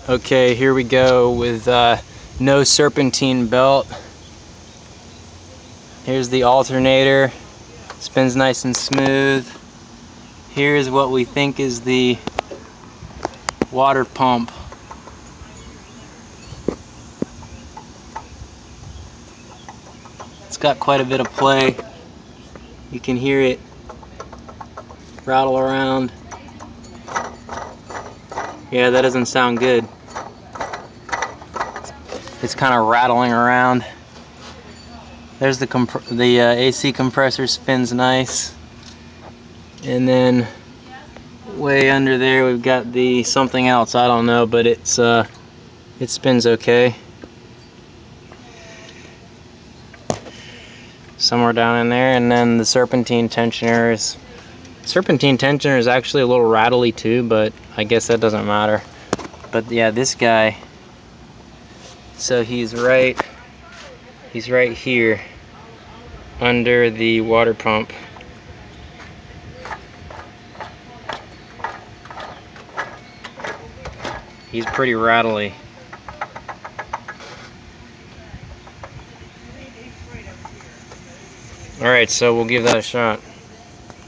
Okay, here we go with no serpentine belt. Here's the alternator, spins nice and smooth. Here's what we think is the water pump. It's got quite a bit of play. You can hear it rattle around. Yeah, that doesn't sound good. It's kind of rattling around. There's the AC compressor, spins nice. And then way under there we've got the something else, I don't know, but it spins okay. Somewhere down in there. And then the serpentine tensioner is actually a little rattly too, but I guess that doesn't matter. But yeah, this guy, so he's right here under the water pump. He's pretty rattly. Alright, so we'll give that a shot.